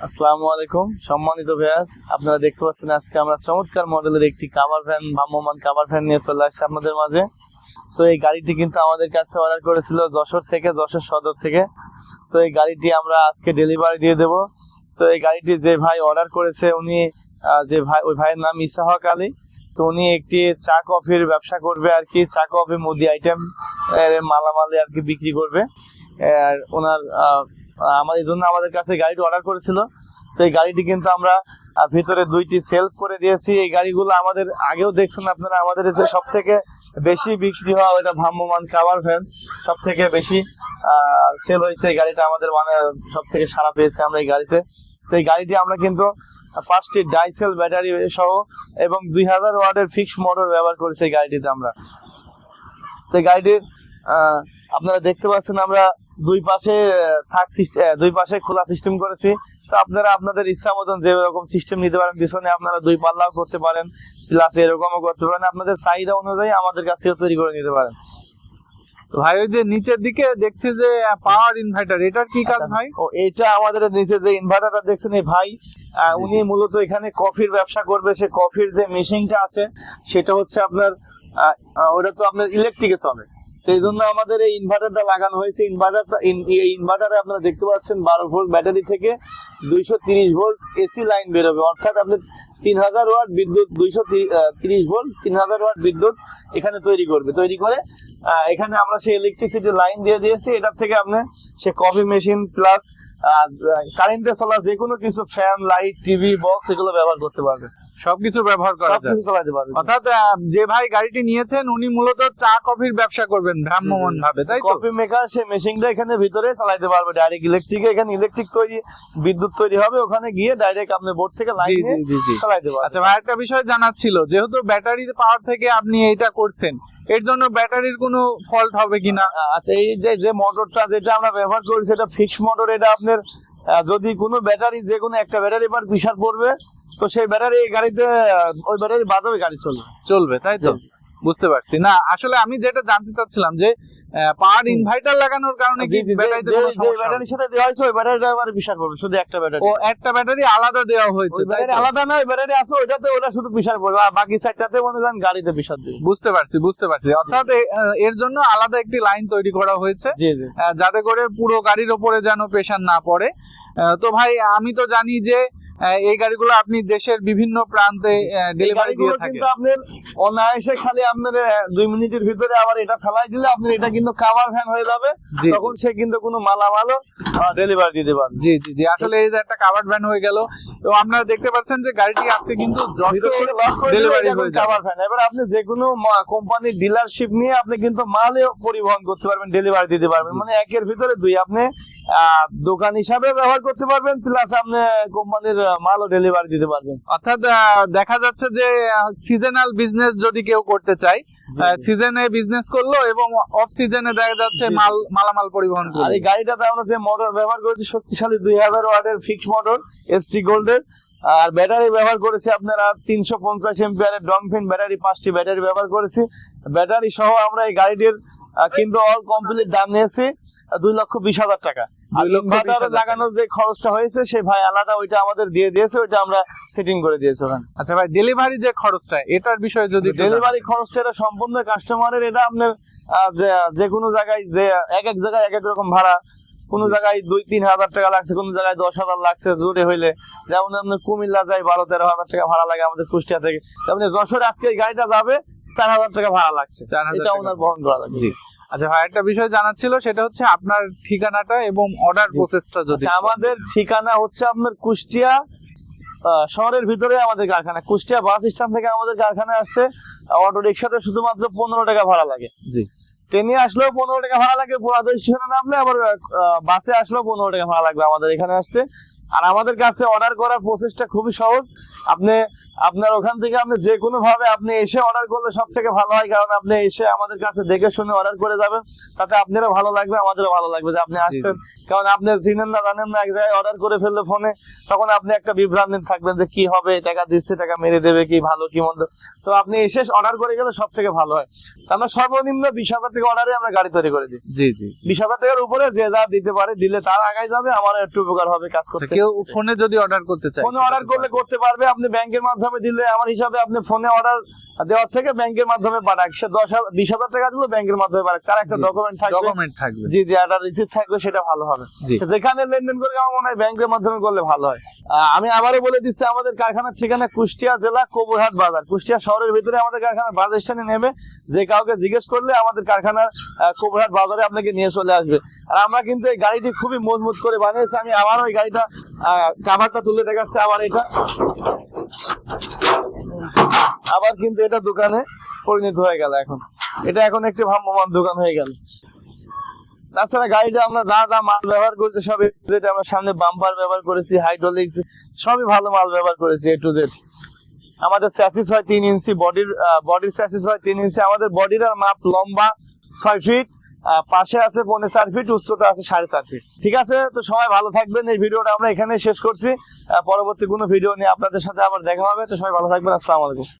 আসসালামু আলাইকুম সম্মানিত ভিউয়ার্স, আপনারা দেখতে পাচ্ছেন আজকে আমরা চমৎকার মডেলের একটি কাভার ভ্যান, ভ্রাম্যমাণ কাভার ভ্যান নিয়ে চলে আসছি আপনাদের মাঝে। তো এই গাড়িটি কিন্তু আমাদের কাছে অর্ডার করেছিল যশোর সদর থেকে। তো এই গাড়িটি আমরা আজকে ডেলিভারি দিয়ে দেব। তো এই গাড়িটি যে ভাই অর্ডার করেছে উনি ওই ভাইয়ের নাম ইসাহক আলী। তো উনি একটি চা কফির ব্যবসা করবে আর কি, চা কফি মুদি আইটেম মালামাল আর কি বিক্রি করবে। আর ওনার আমাদের জন্য আমাদের কাছে গাড়িটি অর্ডার করেছিল। তো এই গাড়িটি কিন্তু আমরা ভিতরে দুইটি সেলফ করে দিয়েছি। এই গাড়িগুলো আমাদের আগেও দেখছেন আপনারা, আমাদের যে সব থেকে বেশি বিক্রি হওয়া ওইটা ভ্রাম্যমাণ কাভার ভ্যান সব থেকে বেশি সেল হয়েছে। এই গাড়িটা আমাদের মানে সব থেকে সাড়া পেয়েছে আমরা এই গাড়িতে। তো এই গাড়িটি আমরা কিন্তু 5টি ডাইসেল ব্যাটারি সহ এবং 2000 ওয়াটের ফিক্স মোটর ব্যবহার করেছি এই গাড়িটিতে আমরা। তো এই গাড়িটির আপনারা দেখতে পাচ্ছেন আমরা দুই পাশে খোলা সিস্টেম করেছি। তো আপনারা আপনাদের ইচ্ছা মতন যে রকম সিস্টেম নিতে পারেন, পিছনে আপনারা 2 পাল্লাও করতে পারেন, প্লাস এরকমও করতে পারেন, আপনাদের চাহিদা অনুযায়ী আমাদের কাছ থেকে তৈরি করে নিতে পারেন। ভাই ওই যে নিচের দিকে দেখছি যে পাওয়ার ইনভার্টার, এটার কি কাজ ভাই? ও এটা আমাদের নিচে যে ইনভার্টারটা দেখছেন এই ভাই উনি মূলত এখানে কফির ব্যবসা করবে। সে কফির যে মেশিনটা আছে সেটা হচ্ছে আপনার ওটা তো আপনার ইলেকট্রিকে চলে। তো এই জন্য আমাদের এই ইনভার্টারটা লাগানো হয়েছে। ইনভার্টারে আপনারা দেখতে পাচ্ছেন 12 ভোল্ট ব্যাটারি থেকে 230 ভোল্ট এসি লাইন বেরোবে, অর্থাৎ আপনি 3000 ওয়াট বিদ্যুৎ, 230 ভোল্ট 3000 ওয়াট বিদ্যুৎ এখানে তৈরি করে এখানে আমরা সেই ইলেকট্রিসিটি লাইন দিয়ে দিয়েছি। এটার থেকে আপনি সে কফি মেশিন প্লাস কারেন্টে চলা যে কোনো কিছু, ফ্যান, লাইট, টিভি, বক্স এগুলো ব্যবহার করতে পারবে, সবকিছু ব্যবহার করা যায়, সবকিছু চালাতে পারবে। অর্থাৎ যে ভাই গাড়িটি নিয়েছেন উনি মূলত চা কফির ব্যবসা করবেন ভ্রাম্যমাণ ভাবে, তাই তো? কফি মেকার সে মেশিনটা এখানে ভিতরে চালাতে পারবে ডাইরেক্ট ইলেকট্রিকে। এখানে ইলেকট্রিক বিদ্যুৎ তৈরি হবে, ওখানে গিয়ে ডাইরেক্ট আপনি বোর্ড থেকে লাইন নিয়ে চালাতে পারবেন। আচ্ছা ভাই, একটা বিষয় জানার ছিল, যেহেতু ব্যাটারি পাওয়ার থেকে আপনি এটা করছেন, এর জন্য ব্যাটারির কোনো ফল্ট হবে কিনা? আচ্ছা, এই যে মোটরটা যেটা আমরা ব্যবহার করি সেটা ফিক্স মোটর। এটা আপনার যদি কোনো ব্যাটারি, যে কোনো একটা ব্যাটারি বার প্রেসার পড়বে, তো সেই ব্যাটারি গাড়িতে ওই ব্যাটারি বাদে গাড়ি চলবে, তাই তো? বুঝতে পারছি। না আসলে আমি যেটা জানতে চাচ্ছিলাম যে পাওয়ার ইনভার্টার লাগানোর কারণে কি ব্যাটারিতে কোনো সমস্যা? যে ব্যাটারির সাথে দেওয়া হয়েছে ওই ব্যাটারিটা আবার প্রেসার পড়বে, শুধু একটা ব্যাটারি। ও একটা ব্যাটারি আলাদা দেওয়া হয়েছে, ওই ব্যাটারি আলাদা না, ওই ব্যাটারি আছে ওইটাতে, ওটা শুধু প্রেসার পড়বে, আর বাকি সাইডটাতে মনে করেন গাড়িতে প্রেসার দিবে। বুঝতে পারছি। অর্থাৎ এর জন্য আলাদা একটি লাইন তৈরি করা হয়েছে যাতে করে পুরো গাড়ির উপরে যেন প্রেসার না পড়ে। তো ভাই আমি তো জানি যে এই গাড়িগুলো আপনি দেশের বিভিন্ন প্রান্তে ডেলিভারি দিয়ে থাকেন। কিন্তু আপনার অনায়াসে খালি আপনার 2 মিনিটের ভিতরে আবার এটা ফেলাই দিলে আপনার এটা কিন্তু কাভার ভ্যান হয়ে যাবে, তখন সে কিন্তু কোনো মালামালও ডেলিভারি দিতে পারবে। জি আসলে এই যে একটা কাভার ভ্যান হয়ে গেল। তো আপনারা দেখতে পাচ্ছেন যে গাড়িটি আজকে কিন্তু ডেলিভারি হয়ে যাবে কাভার ভ্যান। এবার আপনি যে কোনো কোম্পানির ডিলারশিপ নিয়ে আপনি কিন্তু মালও পরিবহন করতে পারবেন, ডেলিভারি দিতে পারবেন। মানে একের ভিতরে 2, আপনি দোকান হিসাবে ব্যবহার করতে পারবেন, প্লাস আপনি কোম্পানির মালও ডেলিভারি দিতে পারবেন। অর্থাৎ দেখা যাচ্ছে যে সিজনাল বিজনেস যদি কেউ করতে চায়, সিজনে বিজনেস করলো এবং অফ সিজনে দেখা যাচ্ছে মালামাল পরিবহন করলো। আর এই গাড়িটাতে আমরা যে মোটর ব্যবহার করেছি শক্তিশালী 2000 ওয়াটের ফিক্স মোটর এসটি গোল্ডের। আর ব্যাটারি ব্যবহার করেছি আপনারা 350 এম্পিয়ারের ডংফিন ব্যাটারি, 5টি ব্যাটারি ব্যবহার করেছি। ব্যাটারি সহ আমরা এই গাড়িটির কিন্তু অল কমপ্লিট দাম নিয়েছি 2,20,000 টাকা। আর ইনভার্টারে লাগানোর যে খরচটা হয়েছে সে ভাই আলাদা ওইটা আমাদের দিয়ে দিয়েছে, ওইটা আমরা সেটিং করে দিয়েছি ওখানে। আচ্ছা ভাই, ডেলিভারি যে খরচটা, এটার বিষয়ে যদি ডেলিভারি খরচটা এটা সম্পূর্ণ কাস্টমারের। এটা আপনার যে কোনো জায়গায় যে এক জায়গায় এক রকম ভাড়া, কোন জায়গায় 2-3 হাজার টাকা লাগছে, কোন জায়গায় 10,000 লাগছে দূরে হইলে। যেমন আপনার কুমিল্লা যায় 12-13 হাজার টাকা ভাড়া লাগে আমাদের কুষ্টিয়া থেকে। তেমনি যশোরে আজকে এই গাড়িটা যাবে 4,000 টাকা ভাড়া লাগছে, এটা ওনার বহন করা লাগবে। আচ্ছা ভাই, একটা বিষয় জানার ছিল, সেটা হচ্ছে আপনার ঠিকানাটা এবং অর্ডার প্রসেসটা যদি। আমাদের ঠিকানা হচ্ছে আপনার কুষ্টিয়া শহরের ভিতরে আমাদের কারখানা। কুষ্টিয়া বাস স্ট্যান্ড থেকে আমাদের কারখানায় আসতে অটো রিক্সাতে শুধুমাত্র 15 টাকা ভাড়া লাগে। ট্রেনে আসলেও 15 টাকা ভাড়া লাগে, পুরাদা স্টেশনে নামলে আবার বাসে আসলেও 15 টাকা ভাড়া লাগবে আমাদের এখানে আসতে। আর আমাদের কাছে অর্ডার করার প্রসেসটা খুবই সহজ। আপনার ওখান থেকে আপনি যে কোনো ভাবে আপনি এসে অর্ডার করলে সব থেকে ভালো হয়, কারণ আপনি এসে আমাদের কাছে দেখে শুনে অর্ডার করে যাবেন, তাতে আপনারও ভালো লাগবে আমাদেরও ভালো লাগবে যে আপনি আসছেন। কারণ আপনি চিনেন না জানেন না, এক জায়গায় অর্ডার করে ফেললে ফোনে, তখন আপনি একটা বিভ্রান্তি থাকবেন যে কি হবে, টাকা দিচ্ছে টাকা মেরে দেবে, কি ভালো কি মন্দ। তো আপনি এসে অর্ডার করে গেলে সব থেকে ভালো হয়। আমরা সর্বনিম্ন 20,000 টাকা অর্ডারে আমরা গাড়ি তৈরি করে দিই। 20,000 টাকার উপরে যে যা দিতে পারে দিলে তার আগায় যাবে, আমার একটু উপকার হবে কাজ করতে। কেউ ফোনে যদি অর্ডার করতে চায়, ফোনে অর্ডার করলে করতে পারবে। আপনি ব্যাংকের মাধ্যমে দিলে আমার হিসাবে আপনি ফোনে অর্ডার দেওয়ার থেকে ব্যাংকের মাধ্যমে পাঠাক, সে 10,000-20,000 টাকা দিলে ব্যাংকের মাধ্যমে পাঠাক, তার একটা ডকুমেন্ট থাকবে, জি জি, একটা রিসিপ্ট থাকবে, সেটা ভালো হবে। যেখানে লেনদেন করে আমার মনে হয় ব্যাংকের মাধ্যমে করলে ভালো হয়। আমি আবারও বলে দিচ্ছি, আমাদের কারখানার ঠিকানা কুষ্টিয়া জেলা কবুরহাট বাজার, কুষ্টিয়া শহরের ভিতরে আমাদের কারখানা বাস স্ট্যান্ডে নেবে। যে কাউকে জিজ্ঞেস করলে আমাদের কারখানার কবুরহাট বাজারে আপনাকে নিয়ে চলে আসবে। আর আমরা কিন্তু এই গাড়িটি খুবই মজবুত করে বানিয়েছি। আমি আবারও এই গাড়িটা কাভারটা তুলে দেখাচ্ছি। আবার কিন্তু এটা দোকানে পরিণত হয়ে গেল। এটা এখন একটি ভ্রাম্যমাণ দোকান হয়ে গেল। তাছাড়া গাড়িটা আমরা যা যা মাল ব্যবহার করছি সব যেটা আমরা সামনে বাম্পার ব্যবহার করেছি, হাইড্রোলিক্স সবই ভালো মাল ব্যবহার করেছি এ টু জেড। আমাদের চ্যাসিস হয় 3 ইঞ্চি, বডির চ্যাসিস হয় 3 ইঞ্চি। আমাদের বডির মাপ লম্বা 6 ফিট, পাশে আছে 4.5 ফিট, উচ্চতা আছে 4.5 ফিট। ঠিক আছে, তো সবাই ভালো থাকবেন। এই ভিডিওটা আমরা এখানে শেষ করছি। পরবর্তী কোনো ভিডিও নিয়ে আপনাদের সাথে আবার দেখা হবে। তো সবাই ভালো থাকবেন। আসসালামু আলাইকুম।